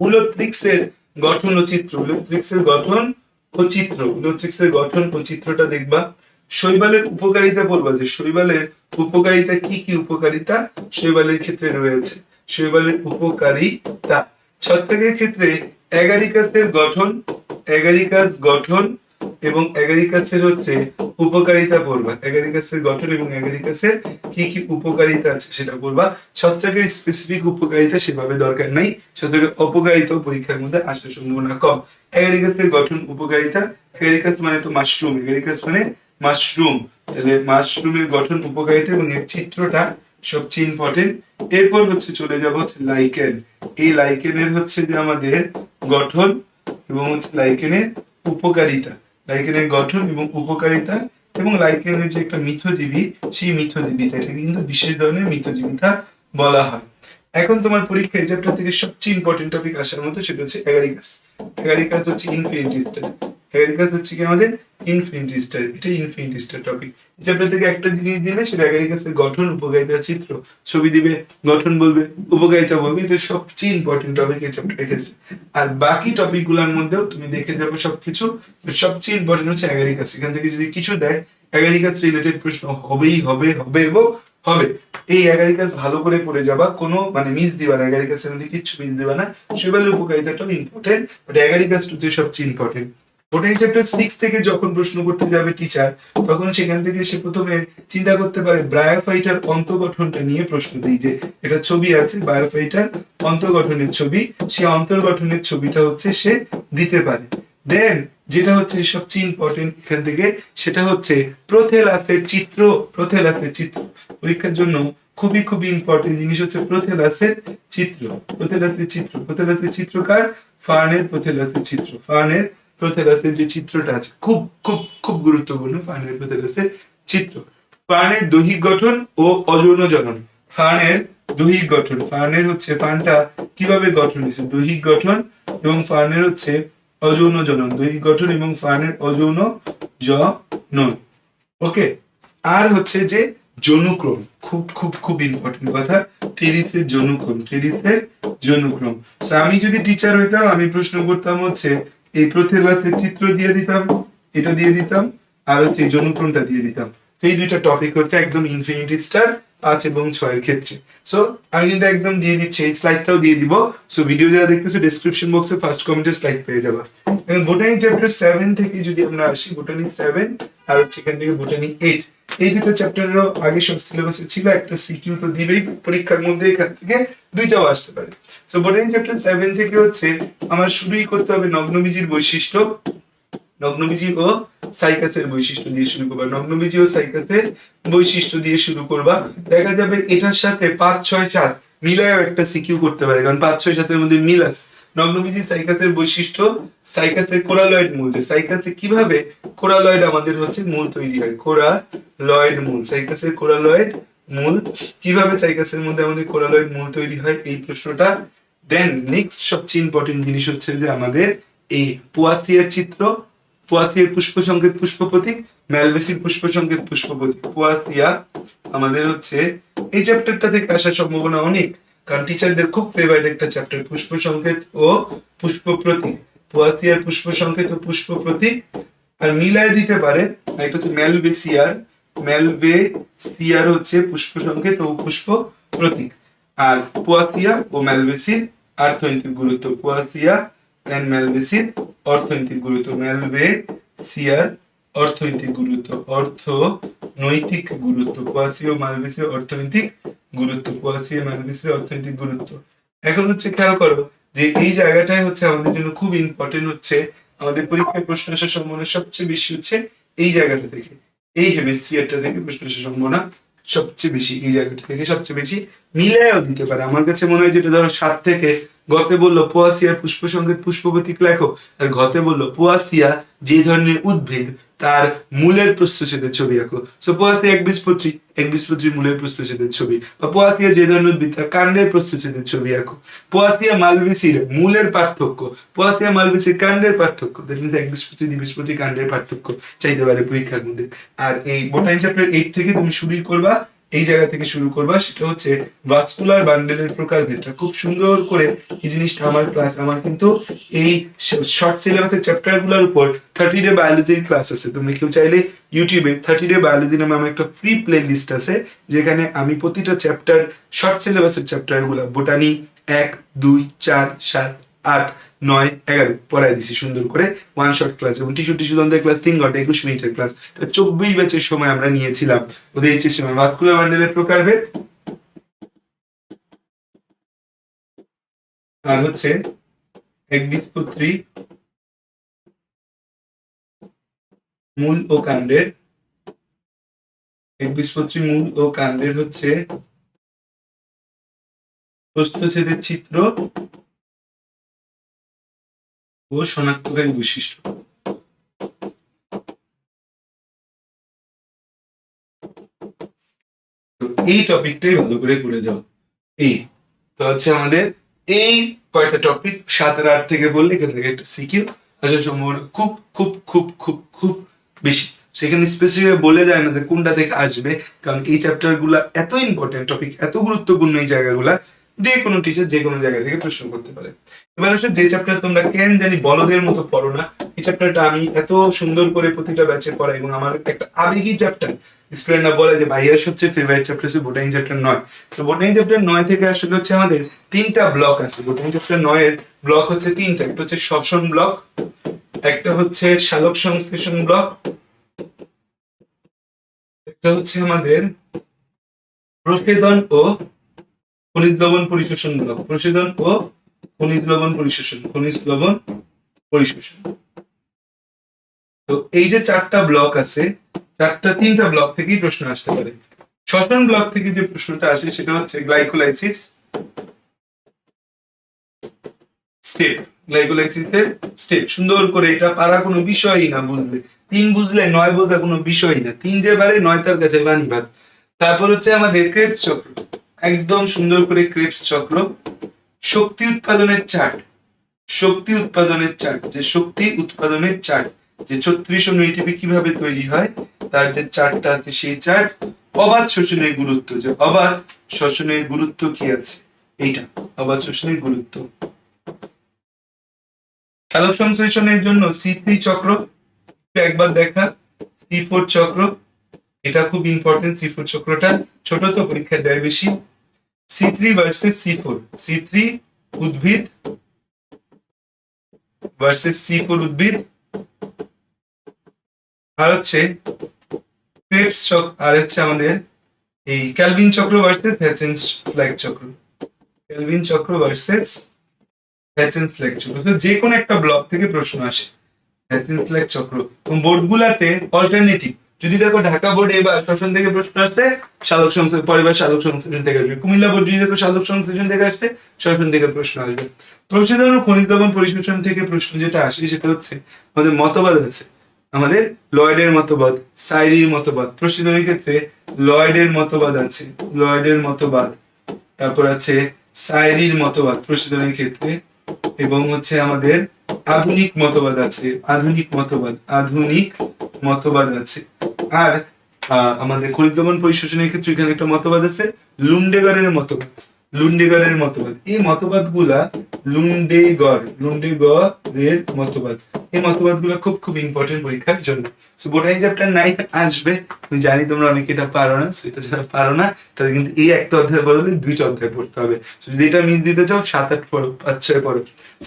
উলোথ্রিক্সের গঠন ও চিত্র, উলোথ্রিক্সের গঠন ও চিত্র, উলোথ্রিক্সের গঠন ও চিত্রটা দেখবা। শৈবালের উপকারিতা পড়বা, যে শৈবালের উপকারিতা কি কি উপকারিতা শৈবালের ক্ষেত্রে রয়েছে, শৈবালের উপকারিতা। ছত্রাকের ক্ষেত্রে অ্যাগারিকাসের গঠন, অ্যাগারিকাস গঠন এবং অ্যাগারিকাসের হচ্ছে উপকারিতা পড়বা, অ্যাগারিকাসের গঠন এবং অ্যাগারিকাসের কি কি উপকারিতা আছে সেটা পড়বা। ছত্রাকের স্পেসিফিক উপকারিতা সেভাবে দরকার নাই, ছত্রাকের অপকারিতা পরীক্ষার মধ্যে আসার সম্ভাবনা কম। অ্যাগারিকাসের গঠন উপকারিতা, অ্যাগারিকাস মানে তো মাশরুম, অ্যাগারিকাস মানে মাশরুম, তাহলে মাশরুমের গঠন উপকারিতা এবং এর চিত্রটা সবচেয়ে ইম্পর্টেন্ট। এরপর হচ্ছে চলে যাব হচ্ছে লাইকেন, এই লাইকেনের হচ্ছে যে আমাদের গঠন এবং হচ্ছে লাইকেনের উপকারিতা, লাইকেনের গঠন এবং উপকারিতা, এবং লাইকেনের যে একটা মিথজীবী, সেই মিথজীবিতা, এটাকে কিন্তু বিশেষ ধরনের মিথজীবিতা বলা হয়। এখন তোমার পরীক্ষা এই চ্যাপ্টার থেকে সবচেয়ে ইম্পর্টেন্ট টপিক আসার মতো, সেটা হচ্ছে অ্যাগারিকাস। অ্যাগারিকাস হচ্ছে ইনফিনিটি স্টার, অ্যাগারিকাস হচ্ছে কি আমাদের ইনফিনিটি স্টার, এটা ইনফিনিটি স্টার টপিক। চ্যাপ্টার থেকে একটা জিনিস দিলে সেটা অ্যাগারিকাসের গঠন, উপকারিতা, চিত্র, ছবি দিবে, গঠন বলবে, উপকারিতা বলবে, এটা সবচেয়ে ইম্পর্টেন্ট টপিক এই চ্যাপ্টারের ক্ষেত্রে। আর বাকি টপিক গুলোর মধ্যেও তুমি দেখে যাবে সবকিছু, সবচেয়ে ইম্পর্টেন্ট হচ্ছে অ্যাগারিকাস। এখান থেকে যদি কিছু দেয়, অ্যাগারিকাস রিলেটেড প্রশ্ন হবেই হবে, হবে এবং হবে। এই অ্যাগারিকাস ভালো করে পড়ে যাবা, কোনো মানে মিস দিবা না, অ্যাগারিকাসের মধ্যে কিছু মিস দিবা না। শৈবালের উপকারিতাটাও ইম্পর্টেন্ট, বাট অ্যাগারিকাস হচ্ছে সবচেয়ে ইম্পর্টেন্ট। বোটানি চ্যাপ্টার 6 থেকে যখন প্রশ্ন করতে যাবে টিচার, তখন সেখান থেকে সে প্রথমে চিন্তা করতে পারে ব্রায়োফাইটার অন্তর্গঠনটা নিয়ে প্রশ্ন দিই, যে এটা ছবি আছে ব্রায়োফাইটার অন্তর্গঠনের ছবি, সেই অন্তর্গঠনের ছবিটা হচ্ছে সে দিতে পারে। দেন যেটা হচ্ছে সবচেয়ে ইম্পর্টেন্ট এখান থেকে, সেটা হচ্ছে প্রোথেলাসের চিত্র, প্রোথেলাসের চিত্র পরীক্ষার জন্য খুবই খুবই ইম্পর্টেন্ট জিনিস হচ্ছে প্রোথেলাসের চিত্র, প্রোথেলাসের চিত্র। প্রোথেলাসের চিত্রকার ফার্নের প্রোথেলাসের চিত্র, ফার্নের প্রোথেলাসের যে চিত্রটা আছে খুব খুব খুব গুরুত্বপূর্ণ, ফার্নের প্রোথেলাসের চিত্র। ফার্নের দৈহিক গঠন ও অযৌন জনন, ফার্নের দৈহিক গঠন, ফার্নের হচ্ছে ফার্নটা কিভাবে গঠন হয়েছে, দৈহিক গঠন, এবং ফার্নের হচ্ছে অযৌন জনন, দৈহিক গঠন এবং ফার্নের অযৌন জনন। ওকে, আর হচ্ছে যে যৌনক্রম, খুব খুব খুব ইম্পর্টেন্ট কথা, টেরিসের যৌনক্রম, টেরিসের যৌনক্রম। আমি যদি টিচার হইতাম, আমি প্রশ্ন করতাম হচ্ছে এই প্রোথেলাসের চিত্র দিয়ে দিতাম, এটা দিয়ে দিতাম, আর হচ্ছে যৌনক্রমটা দিয়ে দিতাম। এই দুইটা টপিক হচ্ছে একদম ইনফিনিটি স্টার 5 এবং 6 এর ক্ষেত্রে। সো আমি কিন্তু একদম দিয়ে দিচ্ছি, এই স্লাইডটাও দিয়ে দিব। সো ভিডিও যারা দেখতেছো ডেসক্রিপশন বক্সে ফার্স্ট কমেন্টে স্লাইড পেয়ে যাবা। এখন বোটানি চ্যাপ্টার 7 থেকে যদি আমরা আসি, বোটানি 7 আর হচ্ছে এখান থেকে বোটানি 8, এই দুটো চ্যাপ্টারেরও আগে সব সিলেবাসে ছিল, একটা সিকিউ তো দিবেই পরীক্ষার মধ্যে, এখান থেকে দুইটাও আসতে পারে। সো বোটানি চ্যাপ্টার 7 থেকে হচ্ছে আমার শুরুই করতে হবে নগ্নবীজির বৈশিষ্ট্য, নগ্নবীজি ও সাইকাসের বৈশিষ্ট্য দিয়ে শুরু করবা, নগ্নবীজি ও সাইকাসের বৈশিষ্ট্য দিয়ে শুরু করবা। দেখা যাবে এটার সাথে 5 6 7 মিলায়ও একটা সিকিউ করতে পারে, কারণ 5 6 7 মধ্যে মিল আছে। নগ্নবীজি সাইকাসের বৈশিষ্ট্য, সাইকাসের কোরালয়েড মূল, সাইকাসে কিভাবে কোরালয়েড আমাদের হচ্ছে মূল তৈরি হয়, কোরালয়েড মূল, সাইকাসের কোরালয়েড মূল কিভাবে সাইকাসের মধ্যে আমাদের কোরালয়েড মূল তৈরি হয়, এই প্রশ্নটা। দেন নেক্সট সবচেয়ে ইম্পর্টেন্ট জিনিস হচ্ছে যে আমাদের এই পোয়াসিয়ার চিত্র, পোয়াসিয়ার পুষ্প সংকেত পুষ্প প্রতীক, ম্যালভেসির পুষ্প সংকেত পুষ্প প্রতীক। পোয়াসিয়া আমাদের হচ্ছে এই চ্যাপ্টারটা থেকে আসার সম্ভাবনা অনেক, কারণ টিচারদের খুব ফেভারিট একটা চ্যাপ্টার পুষ্প সংকেত ও পুষ্প প্রতীক, পোয়াসিয়ার পুষ্প সংকেত ও পুষ্প প্রতীক। আর মিলায় দিতে পারে একটা হচ্ছে ম্যালভেসিয়ার, ম্যালভেসিয়ার হচ্ছে পুষ্প সংকেত ও পুষ্প প্রতীক। আর পোয়াসিয়া ও ম্যালভেসির অর্থনৈতিক গুরুত্ব, পোয়াসিয়া এন্ড ম্যালভেসির অর্থনৈতিক গুরুত্ব, ম্যালভেসিয়ার অর্থনৈতিক গুরুত্ব, অর্থনৈতিক গুরুত্ব, পোয়াসিয়া ও ম্যালভেসির অর্থনৈতিক গুরুত্ব, পোয়াসিয়া ম্যালভেসির অর্থনৈতিক গুরুত্ব। এখন হচ্ছে খেয়াল করো যে এই জায়গাটাই হচ্ছে আমাদের জন্য খুব ইম্পর্টেন্ট, হচ্ছে আমাদের পরীক্ষায় প্রশ্ন আসার সম্ভাবনা সবচেয়ে বেশি হচ্ছে এই জায়গাটা থেকে, এই হেমিস্ফিয়ারটা থেকে প্রশ্ন আসার সম্ভাবনা সবচেয়ে বেশি, এই জায়গাটা থেকে সবচেয়ে বেশি। মিলায়ও দিতে পারে, আমার কাছে মনে হয় যেটা ধরো 7 থেকে গতে বললো পোয়াসিয়ার পুষ্প সংকেত পুষ্প প্রতীক লেখো, আর ঘতে বললো পোয়াসিয়া যে ধরনের উদ্ভিদ তার মূলের প্রস্থচ্ছেদের ছবি আঁকো। সো পোয়াসিয়া একবীজপত্রী, একবীজপত্রী মূলের প্রস্থচ্ছেদের ছবি, বা পোয়াসিয়া যে ধরনের উদ্ভিদ তার কাণ্ডের প্রস্থচ্ছেদের ছবি আঁকো। পোয়াসিয়া মালভেসির মূলের পার্থক্য, পোয়াসিয়া মালভেসির কাণ্ডের পার্থক্য, দ্যাট মিন্স একবীজপত্রী দ্বিবীজপত্রী কাণ্ডের পার্থক্য চাইতে পারে পরীক্ষার মধ্যে। আর এই বোটানি চ্যাপ্টার 8 থেকে তুমি শুরুই করবা, এই জায়গা থেকে শুরু করবা, সেটা হচ্ছে ভাস্কুলার বান্ডেলের প্রকারভেদটা। খুব সুন্দর করে এই জিনিসটা আমার ক্লাস, আমার কিন্তু এই শর্ট সিলেবাসের চ্যাপ্টার গুলোর উপর 30 ডে বায়োলজির ক্লাস আছে, তুমি কেউ চাইলে ইউটিউবে 30 ডে বায়োলজি নামে আমার একটা ফ্রি প্লে লিস্ট আছে, যেখানে আমি প্রতিটা চ্যাপ্টার শর্ট সিলেবাসের চ্যাপ্টার গুলা বোটানি 1 2 4 7 8 9 11 পড়াই দিছি সুন্দর করে ওয়ান শর্ট ক্লাস, এবং টিস্যু টিস্যু তন্ত্রের ক্লাস 3 ঘন্টা 21 মিনিটের ক্লাস, 24 ব্যাচের সময় আমরা নিয়েছিলাম ওদের এইচএস সময়। ভাস্কুলার বান্ডেলের প্রকারভেদ আর হচ্ছে একবীজপত্রী মূল ও কাণ্ডের, একবীজপত্রী মূল ও কাণ্ডের হচ্ছে প্রস্থচ্ছেদের চিত্র ও শনাক্তকারী বৈশিষ্ট্য। এই টপিকটাই ভালো করে করে যাও। এই তো হচ্ছে আমাদের এই কয়টা টপিক 7 আর 8 থেকে বললে এখান থেকে একটা সিকিউ আসার সম্ভাবনা খুব খুব খুব খুব খুব বেশি। সেখানে স্পেসিফিক বলে যায় না যে কোনটা থেকে আসবে, কারণ এই চ্যাপ্টার গুলা এত ইম্পর্টেন্ট টপিক, এত গুরুত্বপূর্ণ এই জায়গাগুলা, যে কোনো টিচার যে কোনো জায়গা থেকে প্রশ্ন করতে পারে। এবার হচ্ছে যে চ্যাপ্টার তোমরা কেন জানি বলদের মতো পড়ো না, এই চ্যাপ্টারটা আমি এত সুন্দর করে প্রতিটা ব্যাচে পড়াই, এবং আমার একটা আবেগী চ্যাপ্টার। স্টুডেন্টরা বলে যে ভাইয়ার সবচেয়ে ফেভারিট চ্যাপ্টার হচ্ছে বোটানি চ্যাপ্টার 9। তো বোটানি চ্যাপ্টার 9 থেকে আসলে হচ্ছে আমাদের 3টা ব্লক আছে। বোটানি চ্যাপ্টার 9 এর ব্লক হচ্ছে 3টা, একটা হচ্ছে শ্বসন ব্লক, একটা হচ্ছে সালোক সংশ্লেষণ ব্লক, একটা হচ্ছে আমাদের প্রসেদন ও খনিজ লবণ পরিশোষণ ব্লক, প্রসেদন ও খনিজ লবণ পরিশোষণ, খনিজ লবণ পরিশোষণ। তো এই যে 4টা ব্লক আছে, 3টা ব্লক থেকেই প্রশ্ন আসতে পারে। শ্বসন ব্লক থেকে যে প্রশ্নটা আসে সেটা হচ্ছে গ্লাইকোলাইসিস স্টেপ, গ্লাইকোলাইসিসের স্টেপ। সুন্দর করে এটা পারা কোনো বিষয়ই না, বুঝলে 3 বুঝলে 9 বোঝা কোনো বিষয়ই না, 3 যে বারে 9 তার কাছে বানি ভাত। তারপর হচ্ছে আমাদের ক্রেবস চক্র, একদম সুন্দর করে ক্রেবস চক্র। শক্তি উৎপাদনের চার্ট, শক্তি উৎপাদনের চার্ট, যে শক্তি উৎপাদনের চার্ট, যে 36 এটিপি কিভাবে তৈরি হয় তার যে চার্টটা আছে সেই চার্ট। অবাধ শোষণের গুরুত্ব, যে অবাধ শোষণের গুরুত্ব কি আছে, এইটা অবাধ শোষণের গুরুত্ব। সালোক সংশ্লেষণের জন্য C3 চক্র একবার দেখা, C4 চক্র, এটা খুব ইম্পর্টেন্ট। C4 চক্রটা ছোট তো পরীক্ষায় দেয় বেশি। C3 ভার্সেস C4, C3 উদ্ভিদ ভার্সেস C4 উদ্ভিদ। আর হচ্ছে ক্রেবস চক্র, আর হচ্ছে আমাদের এই ক্যালভিন চক্র ভার্সেস হ্যাচেন্স লাইক চক্র, ক্যালভিন চক্র ভার্সেস হ্যাচেন্স লাইক চক্র। তো যে কোনো একটা ব্লক থেকে প্রশ্ন আসে হ্যাচেন্স লাইক চক্র। বোর্ড গুলাতে অল্টারনেটিভ, যদি দেখো ঢাকা বোর্ডে এবার শ্বসন থেকে প্রশ্ন আসছে, সালোক সংশ্লেষণ, পরের সালোক সংশ্লেষণ থেকে আসবে। কুমিল্লা বোর্ড যদি দেখো সালোক সংশ্লেষণ থেকে আসছে, শ্বসন থেকে প্রশ্ন আসবে। প্রচেদন ও খনিজ লবণ পরিশোষণ থেকে প্রশ্ন যেটা আসে সেটা হচ্ছে আমাদের মতবাদ আছে, আমাদের লয়েডের মতবাদ, সাইরির মতবাদ। প্রচেদনের ক্ষেত্রে লয়েডের মতবাদ আছে, লয়েডের মতবাদ, তারপর আছে সাইরির মতবাদ প্রচেদনের ক্ষেত্রে, এবং হচ্ছে আমাদের আধুনিক মতবাদ আছে, আধুনিক মতবাদ, আধুনিক মতবাদ আছে। আর আমাদের খনিজ লবণ পরিশোষণের ক্ষেত্রে এখানে একটা মতবাদ আছে, লুন্ডেগারের মতবাদ, লুন্ডেগারের মতবাদ। এই মতবাদ গুলা লুন্ডেগরের মতবাদ, এই মতবাদ গুলা খুব খুব ইম্পর্টেন্ট পরীক্ষার জন্য। বোটানি চ্যাপ্টার 9 আসবে, আমি জানি তোমরা অনেকে এটা পারো না, এটা যারা পারো না তাদের কিন্তু এই একটা অধ্যায়ের বদলে 2টা অধ্যায় পড়তে হবে। যদি এটা মিস দিতে চাও 7-8 পড়ো, 5-6 পড়ো,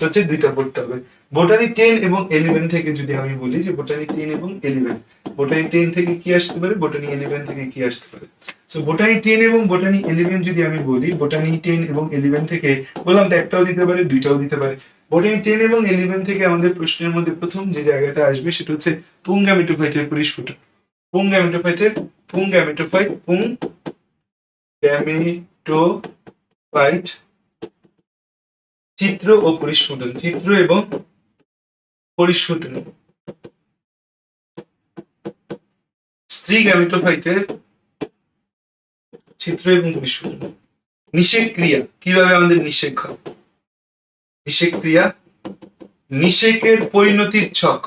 হচ্ছে 2টা পড়তে হবে। বোটানি 10 এবং 11 থেকে যদি আমি বলি যে বোটানি 10 এবং 11, বোটানি 10 থেকে কি আসতে পারে, বোটানি 11 থেকে কি আসতে পারে। সো বোটানি 10 এবং বোটানি 11 যদি আমি বলি, বোটানি 10 এবং 11 থেকে বললাম তো একটাও দিতে পারে, 2টাও দিতে পারে। বোটানি 10 এবং 11 থেকে আমাদের প্রশ্নের মধ্যে প্রথম যে জায়গাটা আসবে সেটা হচ্ছে পুংগ্যামেটোফাইটের পরিস্ফুটন। পুংগ্যামেটোফাইটের, পুংগ্যামেটোফাইট চিত্র ও পরিস্ফুটন, চিত্র এবং পরিস্ফুটন। স্ত্রী গ্যামেটোফাইটের চিত্র এবং পরিস্ফুটন। নিষেক ক্রিয়া, কিভাবে আমাদের নিষেক হয়, নিষেক ক্রিয়া, নিষেকের পরিণতির ছক,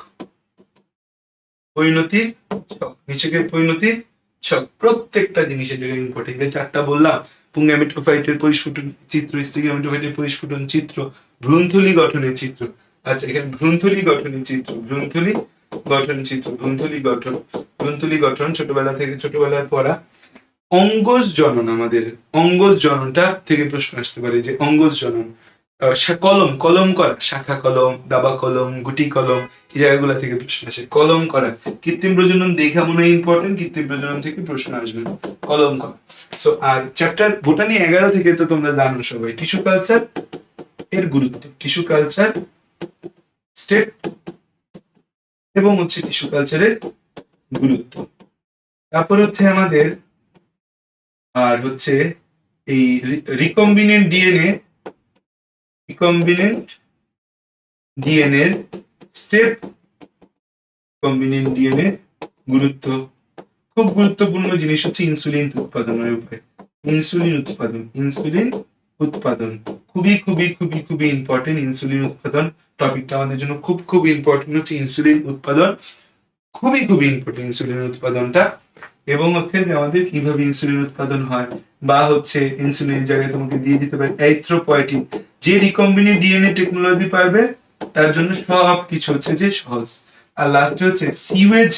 পরিণতির ছক, নিষেকের পরিণতির ছক। প্রত্যেকটা জিনিস এটা ইম্পর্টেন্ট। যে 4টা বললাম, পুংগ্যামেটোফাইটের পরিস্ফুটন চিত্র, স্ত্রী গ্যামেটোফাইটের পরিস্ফুটন চিত্র, ভ্রূণথলি গঠনের চিত্র। আচ্ছা, এখানে ভ্রূণথলি গঠনের চিত্র, ভ্রূণথলি গঠন চিত্র, ভ্রূণথলি গঠন, ভ্রূণথলি গঠন ছোটবেলা থেকে, ছোটবেলার পড়া। অঙ্গজ জনন, আমাদের অঙ্গজ জননটা থেকে প্রশ্ন আসতে পারে যে অঙ্গজ জনন। কলম, কলম করা, শাখা কলম, দাবা কলম, গুটি কলম, এই জায়গাগুলো থেকে প্রশ্ন আসে। কলম করা, কৃত্রিম প্রজনন দেখা মনে হয় ইম্পর্টেন্ট, কৃত্রিম প্রজনন থেকে প্রশ্ন আসবে, কলম করা। সো আর চ্যাপ্টার বোটানি 11 থেকে তো তোমরা জানো সবাই টিস্যু কালচার এর গুরুত্ব, টিস্যু কালচার স্টেপ এবং হচ্ছে টিস্যু কালচারের গুরুত্ব। তারপর হচ্ছে আমাদের আর হচ্ছে এই recombinant DNA, recombinant DNA step, recombinant DNA গুরুত্ব। খুব গুরুত্বপূর্ণ জিনিস হচ্ছে ইনসুলিন উৎপাদনের উপায়, ইনসুলিন উৎপাদন, ইনসুলিন উৎপাদন খুবই খুবই খুবই খুবই ইম্পর্টেন্ট। ইনসুলিন উৎপাদন টপিকটা আমাদের জন্য খুব খুব ইম্পর্টেন্ট হচ্ছে ইনসুলিন উৎপাদন, খুবই খুবই ইম্পর্টেন্ট ইনসুলিন উৎপাদনটা। এবং হচ্ছে যে আমাদের কিভাবে ইনসুলিন উৎপাদন হয়, বা হচ্ছে ইনসুলিনের জায়গায় তোমাকে দিয়ে দিতে পারে এরিথ্রোপয়েটিন। যে রিকম্বিনেন্ট ডিএনএ টেকনোলজি পারবে তার জন্য সব কিছু হচ্ছে যে সহজ। আর লাস্টে হচ্ছে সিওয়েজ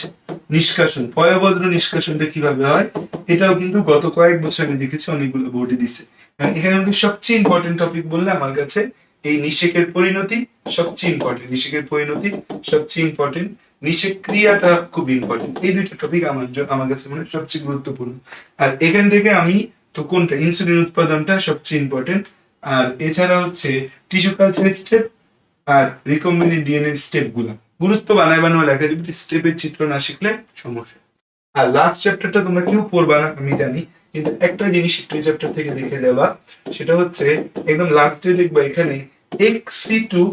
নিষ্কাশন, পয়ঃবর্জ্য নিষ্কাশনটা কিভাবে হয়, এটাও কিন্তু গত কয়েক বছর আমি দেখেছি অনেকগুলো বোর্ডে দিছে। এখানে কিন্তু সবচেয়ে ইম্পর্টেন্ট টপিক বললে আমার কাছে এই নিষেকের পরিণতি সবচেয়ে ইম্পর্টেন্ট, নিষেকের পরিণতি সবচেয়ে ইম্পর্টেন্ট, নিষেক ক্রিয়াটা খুব ইম্পর্টেন্ট। এই 2টা টপিক আমার কাছে মনে হয় সবচেয়ে গুরুত্বপূর্ণ। আর এখান থেকে আমি তো কোনটা, ইনসুলিন উৎপাদনটা সবচেয়ে ইম্পর্টেন্ট। আর এছাড়া হচ্ছে টিস্যু কালচার স্টেপ আর রিকম্বিনেন্ট ডিএনএ স্টেপ গুলা গুরুত্ব বানায় লেখা যাবে, স্টেপের চিত্র না শিখলে সমস্যা। আর লাস্ট চ্যাপ্টারটা তোমরা কেউ পড়বা না আমি জানি, কিন্তু একটা জিনিস একটু চ্যাপ্টার থেকে দেখে যাবা, সেটা হচ্ছে একদম লাস্টে দেখবা এখানে ex-situ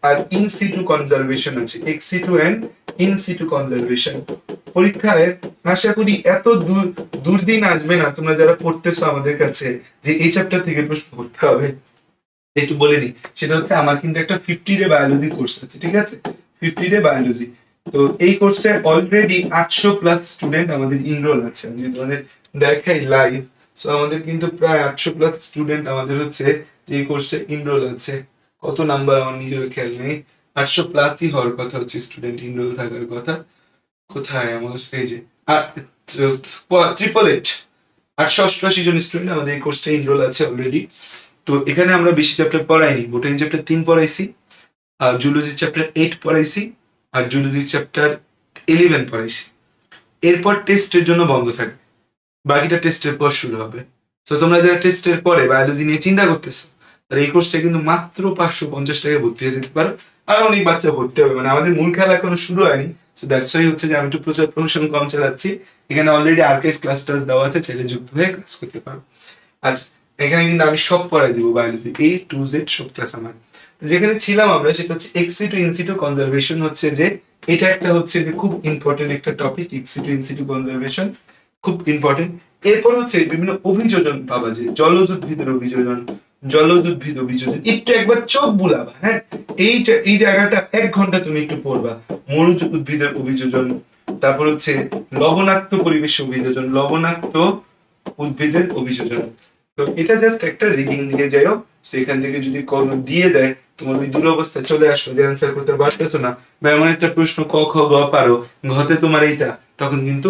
আর in-situ কনজারভেশন আছে, ex-situ এন্ড in-situ কনজারভেশন। পরীক্ষায় আশা করি এত দুর্দিন আসবে না তোমরা যারা পড়তেছো আমাদের কাছে যে এই চ্যাপ্টার থেকে প্রশ্ন করতে হবে। একটু বলে নি, সেটা হচ্ছে আমার কিন্তু একটা 50 ডে বায়োলজি কোর্স আছে, ঠিক আছে, 50 ডে বায়োলজি। তো এই কোর্সে অলরেডি 800+ স্টুডেন্ট আমাদের ইনরোল আছে। আমি যদি তোমাদের দেখাই লাইভ, সো আমাদের কিন্তু প্রায় 800+ স্টুডেন্ট আমাদের হচ্ছে যে এই কোর্সে ইনরোল আছে। কত নাম্বার আমার নিজের খেয়াল নেই, 800+ই হওয়ার কথা হচ্ছে স্টুডেন্ট ইনরোল থাকার কথা। কোথায় আমার এই যে 888 888 জন স্টুডেন্ট আমাদের এই কোর্সে ইনরোল আছে অলরেডি। তো এখানে আমরা বেশি চ্যাপ্টার পড়াইনি, বোটানি চ্যাপ্টার 3 পড়াইছি, আর জুলজি চ্যাপ্টার 8 পড়াইছি, আর জুলজি চ্যাপ্টার 11 পড়াইছি। এরপর টেস্টের জন্য বন্ধ থাকবে, বাকিটা টেস্টের পর শুরু হবে। তো তোমরা যারা টেস্টের পরে বায়োলজি নিয়ে চিন্তা করতেছো, তাহলে এই কোর্সটা কিন্তু মাত্র 550 টাকায় ভর্তি হয়ে যেতে পারো। আর অনেক বাচ্চা ভর্তি হবে, মানে আমাদের মূল খেলা এখনো শুরু হয়নি। তো দ্যাটস ওয়াই হচ্ছে যে আমি একটু প্রচার প্রমোশন কম চালাচ্ছি। এখানে অলরেডি আর্কাইভ ক্লাস টাস দেওয়া আছে, ছেলে যুক্ত হয়ে ক্লাস করতে পারো। আচ্ছা, এখানে কিন্তু আমি সব পড়াই দিব, বায়োলজি A to Z সব ক্লাস আমার। তো যেখানে ছিলাম আমরা, সেটা হচ্ছে এক্সিটু ইনসিটু কনজারভেশন, হচ্ছে যে এটা একটা হচ্ছে যে খুব ইম্পর্টেন্ট একটা টপিক, এক্সিটু ইনসিটু কনজারভেশন খুব ইম্পর্টেন্ট। এরপর হচ্ছে বিভিন্ন অভিযোজন পাবা, যে জলজ উদ্ভিদের অভিযোজন, জলজ উদ্ভিদ অভিযোজন একটু একবার চোখ বুলাবা, হ্যাঁ। এই জায়গাটা 1 ঘন্টা তুমি একটু পড়বা। মরুজ উদ্ভিদের অভিযোজন, তারপর হচ্ছে লবণাক্ত পরিবেশ অভিযোজন, লবণাক্ত উদ্ভিদের অভিযোজন। তো এটা জাস্ট একটা রিডিং দিয়ে যাও, সেখান থেকে যদি কোনো দিয়ে দেয়, তোমার ওই দুরবস্থা চলে আসলো যে অ্যান্সার করতে পারতেছো না, বা এমন একটা প্রশ্ন ক খ গ পারো, ঘতে তোমার এইটা, তখন কিন্তু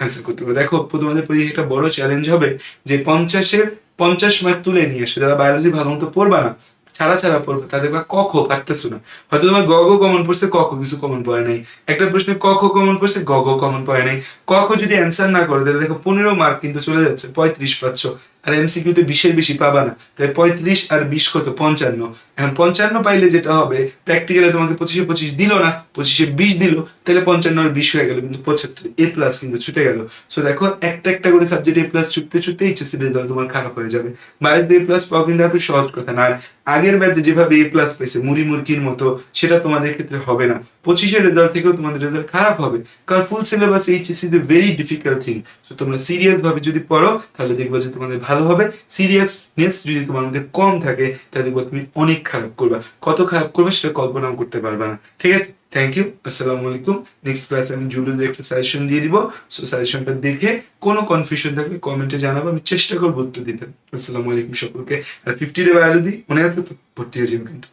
অ্যান্সার করতে পারবে। দেখো, তোমাদের পরীক্ষা একটা বড় চ্যালেঞ্জ হবে যে 50-এর 50 মার্ক তুলে নিয়ে এসো। যারা বায়োলজি ভালো মতো পড়বা না, ছাড়া ছাড়া পড়বে, তাদের ক খ পারতেছো না। হয়তো তোমার গ গ কমন পড়ছে, ক খ কিছু কমন পড়ে নাই। একটা প্রশ্নে ক খ কমন পড়ছে, গ গ কমন পড়ে নাই। ক খ যদি অ্যান্সার না করে, তাহলে দেখো 15 মার্ক কিন্তু চলে যাচ্ছে, 35 পাচ্ছ। আর এমসিকিউ তে 20-এর বেশি পাবা না, তাই 35 আর 20 কত, 55। এখন 55 পাইলে যেটা হবে, প্র্যাকটিক্যালে তোমাকে 25-এ 25 দিল না, 25-এ 20 দিল, তাহলে 55 আর 20 হয়ে গেল, কিন্তু 75 A+ কিন্তু ছুটে গেল। সো দেখো, একটা একটা করে সাবজেক্ট A+ ছুটতে ছুটতে এইচএসসি রেজাল্ট তোমার খারাপ হয়ে যাবে। বায়োলজি A+ পাওয়া কিন্তু এত সহজ কথা না। আর আগের ব্যাচে যেভাবে A+ পেয়েছে মুড়ি মুরগির মতো, সেটা তোমাদের ক্ষেত্রে হবে না। 25-এর রেজাল্ট থেকেও তোমাদের রেজাল্ট খারাপ হবে, কারণ full syllabus HSC is a very difficult thing. So তোমরা সিরিয়াস ভাবে যদি পড়ো, তাহলে দেখবা যে তোমাদের ভালো হবে। সিরিয়াসনেস যদি তোমার মধ্যে কম থাকে, তাহলে দেখবা তুমি অনেক খারাপ করবা। কত খারাপ করবে সেটা কল্পনাও করতে পারবে না। ঠিক আছে, থ্যাংক ইউ, আসসালামু আলাইকুম। নেক্সট ক্লাসে আমি জুলজির একটা সাজেশন দিয়ে দিব। সো সাজেশনটা দেখে কোনো কনফিউশন থাকলে কমেন্টে জানাবো, আমি চেষ্টা করবো উত্তর দিতে। আসসালামু আলাইকুম সকলকে। আর 50 ডে বায়োলজি মনে আছে তো, ভর্তি হয়ে যাবে কিন্তু।